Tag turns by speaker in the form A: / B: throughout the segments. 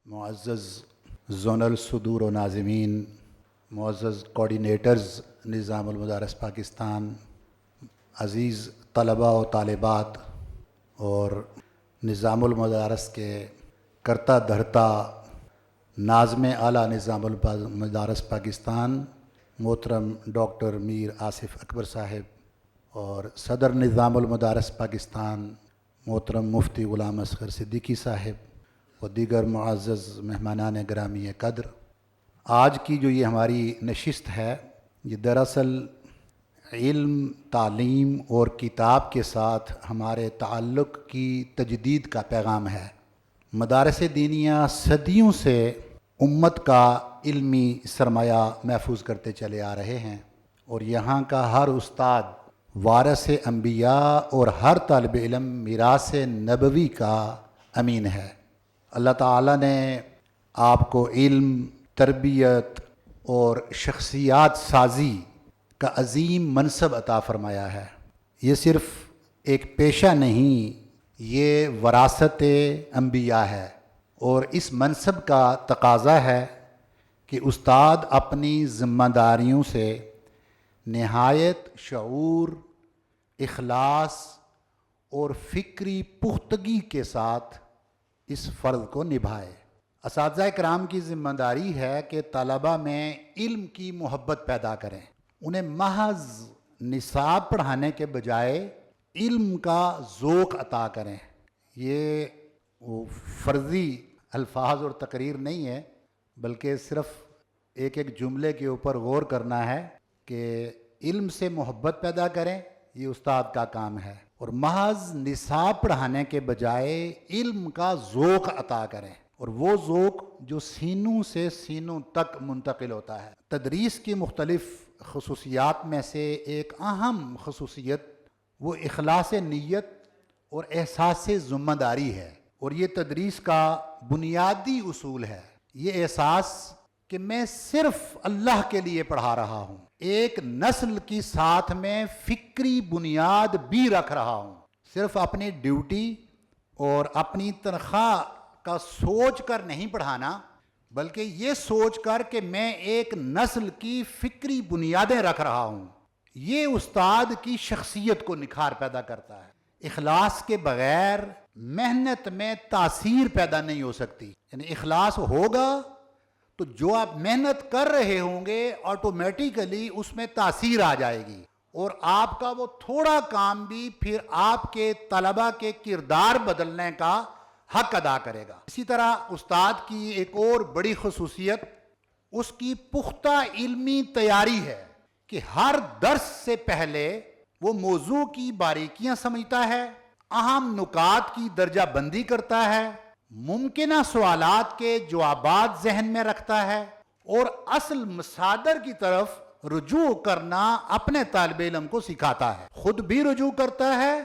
A: معزز زونل صدور و ناظمین، معزز کوآرڈینیٹرز نظام المدارس پاکستان، عزیز طلباء و طالبات اور نظام المدارس کے کرتا دھرتا ناظم اعلیٰ نظام المدارس پاکستان محترم ڈاکٹر میر آصف اکبر صاحب اور صدر نظام المدارس پاکستان محترم مفتی غلام اصغر صدیقی صاحب و دیگر معزز مہمانان گرامی قدر، آج کی جو یہ ہماری نشست ہے یہ دراصل علم، تعلیم اور کتاب کے ساتھ ہمارے تعلق کی تجدید کا پیغام ہے۔ مدارس دینیہ صدیوں سے امت کا علمی سرمایہ محفوظ کرتے چلے آ رہے ہیں اور یہاں کا ہر استاد وارث انبیاء اور ہر طالب علم میراث نبوی کا امین ہے۔ اللہ تعالیٰ نے آپ کو علم، تربیت اور شخصیات سازی کا عظیم منصب عطا فرمایا ہے۔ یہ صرف ایک پیشہ نہیں، یہ وراثت انبیاء ہے اور اس منصب کا تقاضا ہے کہ استاد اپنی ذمہ داریوں سے نہایت شعور، اخلاص اور فکری پختگی کے ساتھ اس فرض کو نبھائے۔ اساتذہ کرام کی ذمہ داری ہے کہ طلباء میں علم کی محبت پیدا کریں، انہیں محض نصاب پڑھانے کے بجائے علم کا ذوق عطا کریں۔ یہ وہ فرضی الفاظ اور تقریر نہیں ہے، بلکہ صرف ایک ایک جملے کے اوپر غور کرنا ہے کہ علم سے محبت پیدا کریں، یہ استاد کا کام ہے، اور محض نصاب پڑھانے کے بجائے علم کا ذوق عطا کریں، اور وہ ذوق جو سینوں سے سینوں تک منتقل ہوتا ہے۔ تدریس کی مختلف خصوصیات میں سے ایک اہم خصوصیت وہ اخلاص نیت اور احساس ذمہ داری ہے، اور یہ تدریس کا بنیادی اصول ہے۔ یہ احساس کہ میں صرف اللہ کے لیے پڑھا رہا ہوں، ایک نسل کی ساتھ میں فکری بنیاد بھی رکھ رہا ہوں، صرف اپنی ڈیوٹی اور اپنی تنخواہ کا سوچ کر نہیں پڑھانا، بلکہ یہ سوچ کر کہ میں ایک نسل کی فکری بنیادیں رکھ رہا ہوں، یہ استاد کی شخصیت کو نکھار پیدا کرتا ہے۔ اخلاص کے بغیر محنت میں تاثیر پیدا نہیں ہو سکتی، یعنی اخلاص ہوگا تو جو آپ محنت کر رہے ہوں گے آٹومیٹیکلی اس میں تاثیر آ جائے گی، اور آپ کا وہ تھوڑا کام بھی پھر آپ کے طلباء کے کردار بدلنے کا حق ادا کرے گا۔ اسی طرح استاد کی ایک اور بڑی خصوصیت اس کی پختہ علمی تیاری ہے کہ ہر درس سے پہلے وہ موضوع کی باریکیاں سمجھتا ہے، اہم نکات کی درجہ بندی کرتا ہے، ممکنہ سوالات کے جوابات ذہن میں رکھتا ہے، اور اصل مصادر کی طرف رجوع کرنا اپنے طالب علم کو سکھاتا ہے، خود بھی رجوع کرتا ہے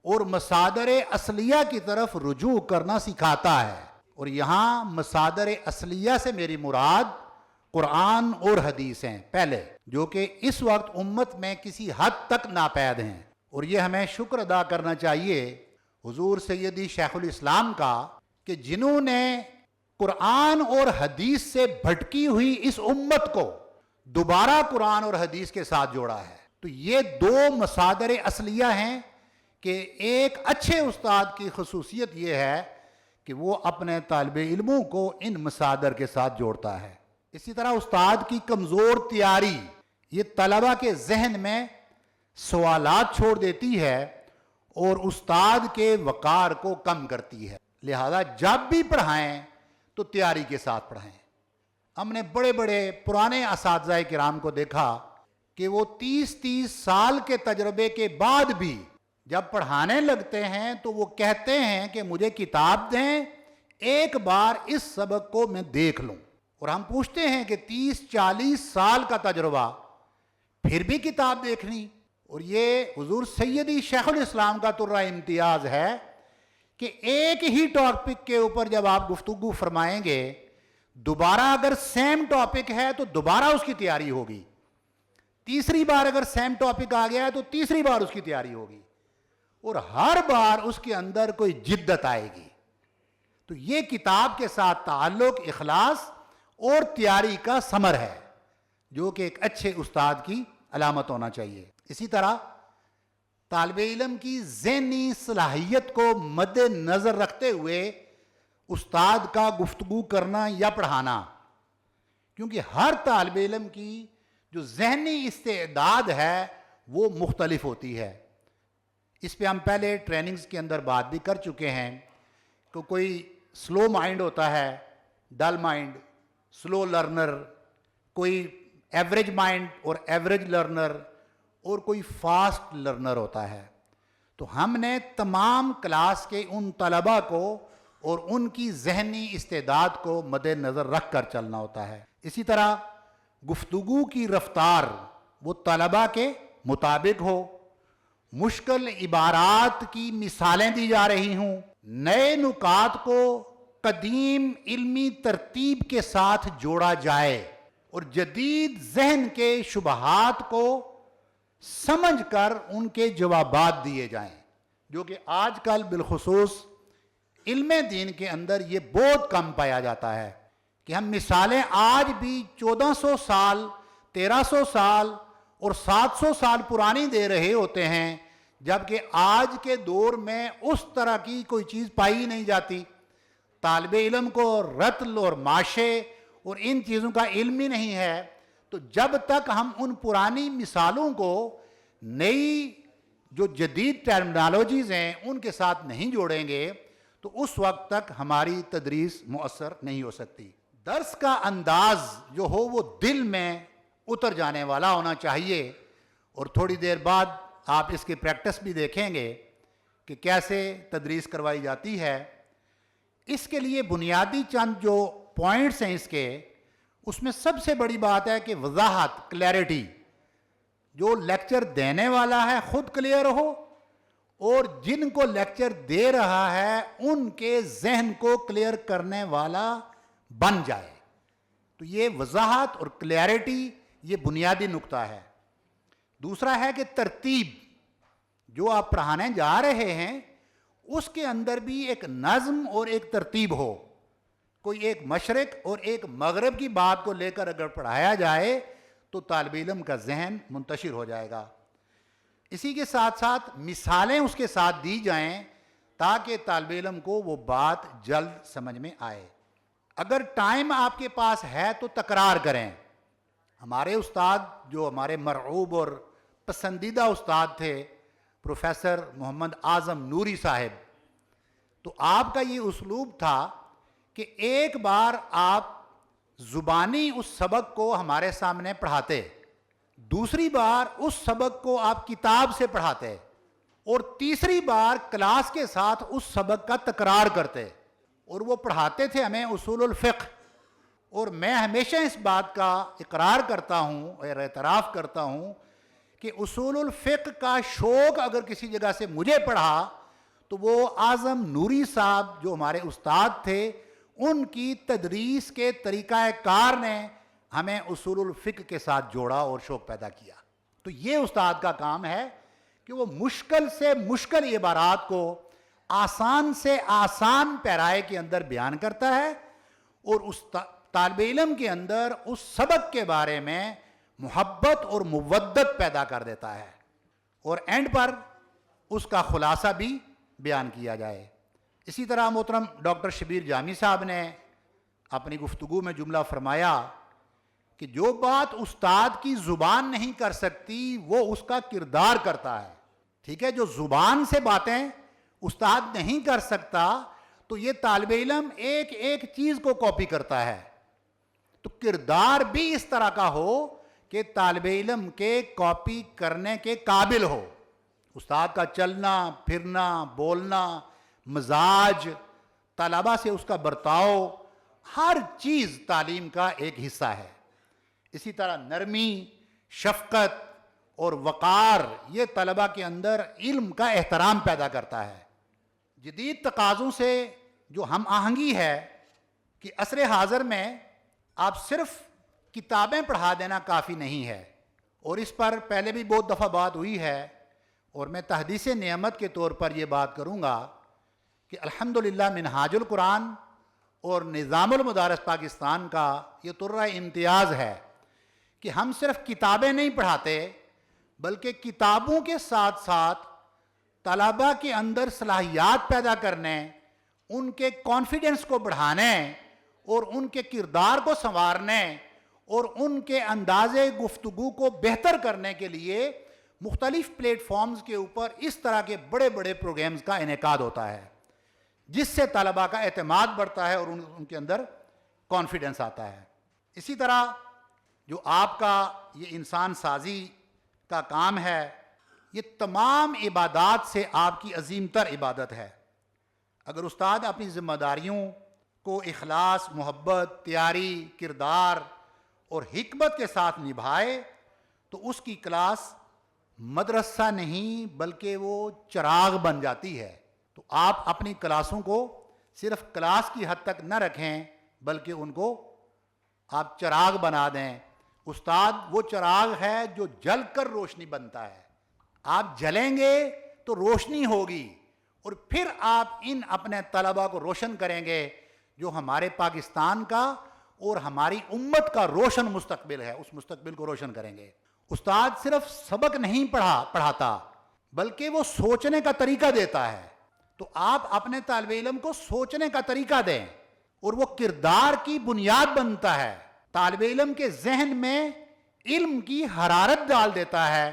A: اور مصادر اصلیہ کی طرف رجوع کرنا سکھاتا ہے۔ اور یہاں مصادر اصلیہ سے میری مراد قرآن اور حدیث ہیں پہلے، جو کہ اس وقت امت میں کسی حد تک ناپید ہیں، اور یہ ہمیں شکر ادا کرنا چاہیے حضور سیدی شیخ الاسلام کا کہ جنہوں نے قرآن اور حدیث سے بھٹکی ہوئی اس امت کو دوبارہ قرآن اور حدیث کے ساتھ جوڑا ہے۔ تو یہ دو مصادر اصلیہ ہیں کہ ایک اچھے استاد کی خصوصیت یہ ہے کہ وہ اپنے طالب علموں کو ان مصادر کے ساتھ جوڑتا ہے۔ اسی طرح استاد کی کمزور تیاری یہ طلبہ کے ذہن میں سوالات چھوڑ دیتی ہے اور استاد کے وقار کو کم کرتی ہے، لہذا جب بھی پڑھائیں تو تیاری کے ساتھ پڑھائیں۔ ہم نے بڑے بڑے پرانے اساتذہ کرام کو دیکھا کہ وہ 30 سال کے تجربے کے بعد بھی جب پڑھانے لگتے ہیں تو وہ کہتے ہیں کہ مجھے کتاب دیں، ایک بار اس سبق کو میں دیکھ لوں۔ اور ہم پوچھتے ہیں کہ 30-40 سال کا تجربہ پھر بھی کتاب دیکھنی؟ اور یہ حضور سیدی شیخ الاسلام کا ترہ امتیاز ہے کہ ایک ہی ٹاپک کے اوپر جب آپ گفتگو فرمائیں گے، دوبارہ اگر سیم ٹاپک ہے تو دوبارہ اس کی تیاری ہوگی، تیسری بار اگر سیم ٹاپک آ گیا ہے تو تیسری بار اس کی تیاری ہوگی، اور ہر بار اس کے اندر کوئی جدت آئے گی۔ تو تو یہ کتاب کے ساتھ تعلق اخلاص اور تیاری کا ثمر ہے، جو کہ ایک اچھے استاد کی علامت ہونا چاہیے۔ اسی طرح طالب علم کی ذہنی صلاحیت کو مد نظر رکھتے ہوئے استاد کا گفتگو کرنا یا پڑھانا، کیونکہ ہر طالب علم کی جو ذہنی استعداد ہے وہ مختلف ہوتی ہے۔ اس پہ ہم پہلے ٹریننگز کے اندر بات بھی کر چکے ہیں کہ کوئی سلو مائنڈ ہوتا ہے، ڈل مائنڈ، سلو لرنر، کوئی ایوریج مائنڈ اور ایوریج لرنر، اور کوئی فاسٹ لرنر ہوتا ہے۔ تو ہم نے تمام کلاس کے ان طلباء کو اور ان کی ذہنی استعداد کو مد نظر رکھ کر چلنا ہوتا ہے۔ اسی طرح گفتگو کی رفتار وہ طلباء کے مطابق ہو، مشکل عبارات کی مثالیں دی جا رہی ہوں، نئے نکات کو قدیم علمی ترتیب کے ساتھ جوڑا جائے اور جدید ذہن کے شبہات کو سمجھ کر ان کے جوابات دیے جائیں، جو کہ آج کل بالخصوص علم دین کے اندر یہ بہت کم پایا جاتا ہے کہ ہم مثالیں آج بھی 1400 سال 1300 سال اور 700 سال پرانی دے رہے ہوتے ہیں، جبکہ آج کے دور میں اس طرح کی کوئی چیز پائی نہیں جاتی۔ طالب علم کو رتل اور ماشے اور ان چیزوں کا علم ہی نہیں ہے، تو جب تک ہم ان پرانی مثالوں کو نئی جو جدید ٹرمنالوجیز ہیں ان کے ساتھ نہیں جوڑیں گے تو اس وقت تک ہماری تدریس مؤثر نہیں ہو سکتی۔ درس کا انداز جو ہو وہ دل میں اتر جانے والا ہونا چاہیے، اور تھوڑی دیر بعد آپ اس کی پریکٹس بھی دیکھیں گے کہ کیسے تدریس کروائی جاتی ہے۔ اس کے لیے بنیادی چند جو پوائنٹس ہیں اس میں سب سے بڑی بات ہے کہ وضاحت، کلیئرٹی، جو لیکچر دینے والا ہے خود کلیئر ہو اور جن کو لیکچر دے رہا ہے ان کے ذہن کو کلیئر کرنے والا بن جائے۔ تو یہ وضاحت اور کلیئرٹی یہ بنیادی نقطہ ہے۔ دوسرا ہے کہ ترتیب، جو آپ پڑھانے جا رہے ہیں اس کے اندر بھی ایک نظم اور ایک ترتیب ہو۔ کوئی ایک مشرق اور ایک مغرب کی بات کو لے کر اگر پڑھایا جائے تو طالب علم کا ذہن منتشر ہو جائے گا۔ اسی کے ساتھ ساتھ مثالیں اس کے ساتھ دی جائیں تاکہ طالب علم کو وہ بات جلد سمجھ میں آئے۔ اگر ٹائم آپ کے پاس ہے تو تکرار کریں۔ ہمارے استاد جو ہمارے مرعوب اور پسندیدہ استاد تھے پروفیسر محمد اعظم نوری صاحب، تو آپ کا یہ اسلوب تھا کہ ایک بار آپ زبانی اس سبق کو ہمارے سامنے پڑھاتے، دوسری بار اس سبق کو آپ کتاب سے پڑھاتے، اور تیسری بار کلاس کے ساتھ اس سبق کا تکرار کرتے، اور وہ پڑھاتے تھے ہمیں اصول الفقہ۔ اور میں ہمیشہ اس بات کا اقرار کرتا ہوں اور اعتراف کرتا ہوں کہ اصول الفقہ کا شوق اگر کسی جگہ سے مجھے پڑھا تو وہ اعظم نوری صاحب جو ہمارے استاد تھے ان کی تدریس کے طریقہ کار نے ہمیں اصول الفقہ کے ساتھ جوڑا اور شوق پیدا کیا۔ تو یہ استاد کا کام ہے کہ وہ مشکل سے مشکل عبارات کو آسان سے آسان پیرائے کے اندر بیان کرتا ہے، اور اس طالب علم کے اندر اس سبق کے بارے میں محبت اور مودت پیدا کر دیتا ہے، اور اینڈ پر اس کا خلاصہ بھی بیان کیا جائے۔ اسی طرح محترم ڈاکٹر شبیر جامی صاحب نے اپنی گفتگو میں جملہ فرمایا کہ جو بات استاد کی زبان نہیں کر سکتی وہ اس کا کردار کرتا ہے۔ ٹھیک ہے، جو زبان سے باتیں استاد نہیں کر سکتا تو یہ طالب علم ایک ایک چیز کو کاپی کرتا ہے۔ تو کردار بھی اس طرح کا ہو کہ طالب علم کے کاپی کرنے کے قابل ہو۔ استاد کا چلنا پھرنا، بولنا، مزاج، طلباء سے اس کا برتاؤ، ہر چیز تعلیم کا ایک حصہ ہے۔ اسی طرح نرمی، شفقت اور وقار یہ طلباء کے اندر علم کا احترام پیدا کرتا ہے۔ جدید تقاضوں سے جو ہم آہنگی ہے کہ عصر حاضر میں آپ صرف کتابیں پڑھا دینا کافی نہیں ہے، اور اس پر پہلے بھی بہت دفعہ بات ہوئی ہے، اور میں تحدیث نعمت کے طور پر یہ بات کروں گا کہ الحمدللہ منہاج القرآن اور نظام المدارس پاکستان کا یہ طرہ امتیاز ہے کہ ہم صرف کتابیں نہیں پڑھاتے بلکہ کتابوں کے ساتھ ساتھ طلباء کے اندر صلاحیات پیدا کرنے، ان کے کانفیڈنس کو بڑھانے اور ان کے کردار کو سنوارنے اور ان کے انداز گفتگو کو بہتر کرنے کے لیے مختلف پلیٹ فارمز کے اوپر اس طرح کے بڑے بڑے پروگرامز کا انعقاد ہوتا ہے، جس سے طلباء کا اعتماد بڑھتا ہے اور ان کے اندر کانفیڈنس آتا ہے۔ اسی طرح جو آپ کا یہ انسان سازی کا کام ہے، یہ تمام عبادات سے آپ کی عظیم تر عبادت ہے۔ اگر استاد اپنی ذمہ داریوں کو اخلاص، محبت، تیاری، کردار اور حکمت کے ساتھ نبھائے تو اس کی کلاس مدرسہ نہیں بلکہ وہ چراغ بن جاتی ہے۔ تو آپ اپنی کلاسوں کو صرف کلاس کی حد تک نہ رکھیں بلکہ ان کو آپ چراغ بنا دیں۔ استاد وہ چراغ ہے جو جل کر روشنی بنتا ہے، آپ جلیں گے تو روشنی ہوگی اور پھر آپ ان اپنے طلباء کو روشن کریں گے جو ہمارے پاکستان کا اور ہماری امت کا روشن مستقبل ہے، اس مستقبل کو روشن کریں گے۔ استاد صرف سبق نہیں پڑھاتا بلکہ وہ سوچنے کا طریقہ دیتا ہے، تو آپ اپنے طالب علم کو سوچنے کا طریقہ دیں اور وہ کردار کی بنیاد بنتا ہے، طالب علم کے ذہن میں علم کی حرارت ڈال دیتا ہے۔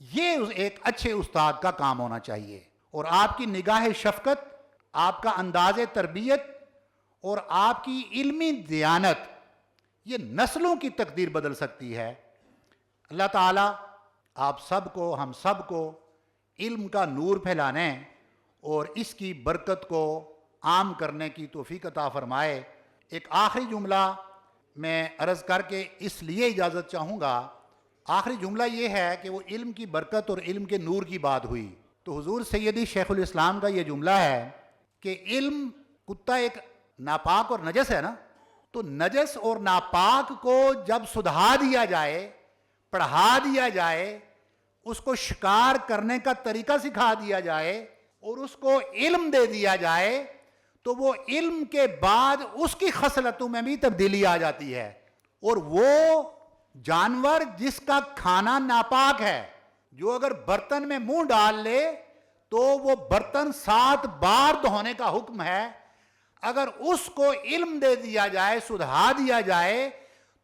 A: یہ ایک اچھے استاد کا کام ہونا چاہیے، اور آپ کی نگاہ شفقت، آپ کا انداز تربیت اور آپ کی علمی دیانت یہ نسلوں کی تقدیر بدل سکتی ہے۔ اللہ تعالیٰ آپ سب کو، ہم سب کو علم کا نور پھیلانے اور اس کی برکت کو عام کرنے کی توفیق عطا فرمائے۔ ایک آخری جملہ میں عرض کر کے اس لیے اجازت چاہوں گا، آخری جملہ یہ ہے کہ وہ علم کی برکت اور علم کے نور کی بات ہوئی تو حضور سیدی شیخ الاسلام کا یہ جملہ ہے کہ علم، کتا ایک ناپاک اور نجس ہے نا، تو نجس اور ناپاک کو جب سدھا دیا جائے، پڑھا دیا جائے، اس کو شکار کرنے کا طریقہ سکھا دیا جائے اور اس کو علم دے دیا جائے تو وہ علم کے بعد اس کی خصلتوں میں بھی تبدیلی آ جاتی ہے، اور وہ جانور جس کا کھانا ناپاک ہے، جو اگر برتن میں منہ ڈال لے تو وہ برتن 7 بار دھونے کا حکم ہے، اگر اس کو علم دے دیا جائے، سدھا دیا جائے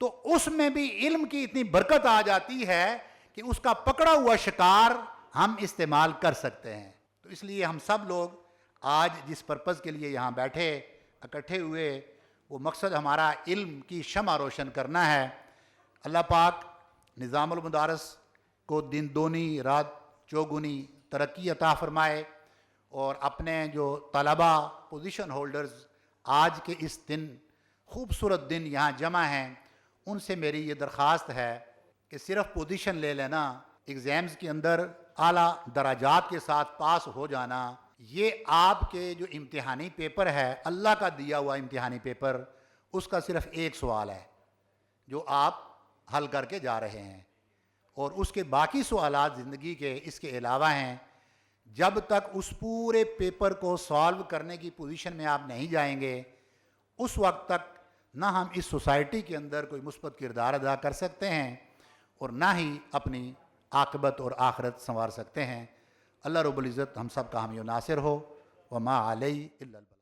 A: تو اس میں بھی علم کی اتنی برکت آ جاتی ہے کہ اس کا پکڑا ہوا شکار ہم استعمال کر سکتے ہیں۔ تو اس لیے ہم سب لوگ آج جس پرپز کے لیے یہاں بیٹھے اکٹھے ہوئے، وہ مقصد ہمارا علم کی شمع روشن کرنا ہے۔ اللہ پاک نظام المدارس کو دن دونی رات چوگنی ترقی عطا فرمائے، اور اپنے جو طلباء پوزیشن ہولڈرز آج کے اس دن، خوبصورت دن یہاں جمع ہیں، ان سے میری یہ درخواست ہے کہ صرف پوزیشن لے لینا، ایگزامز کے اندر اعلیٰ درجات کے ساتھ پاس ہو جانا، یہ آپ کے جو امتحانی پیپر ہے، اللہ کا دیا ہوا امتحانی پیپر، اس کا صرف ایک سوال ہے جو آپ حل کر کے جا رہے ہیں، اور اس کے باقی سوالات زندگی کے اس کے علاوہ ہیں۔ جب تک اس پورے پیپر کو سالو کرنے کی پوزیشن میں آپ نہیں جائیں گے، اس وقت تک نہ ہم اس سوسائٹی کے اندر کوئی مثبت کردار ادا کر سکتے ہیں اور نہ ہی اپنی عاقبت اور آخرت سنوار سکتے ہیں۔ اللہ رب العزت ہم سب کا حامی و ناصر ہو، وما علیہ الا البلاغ۔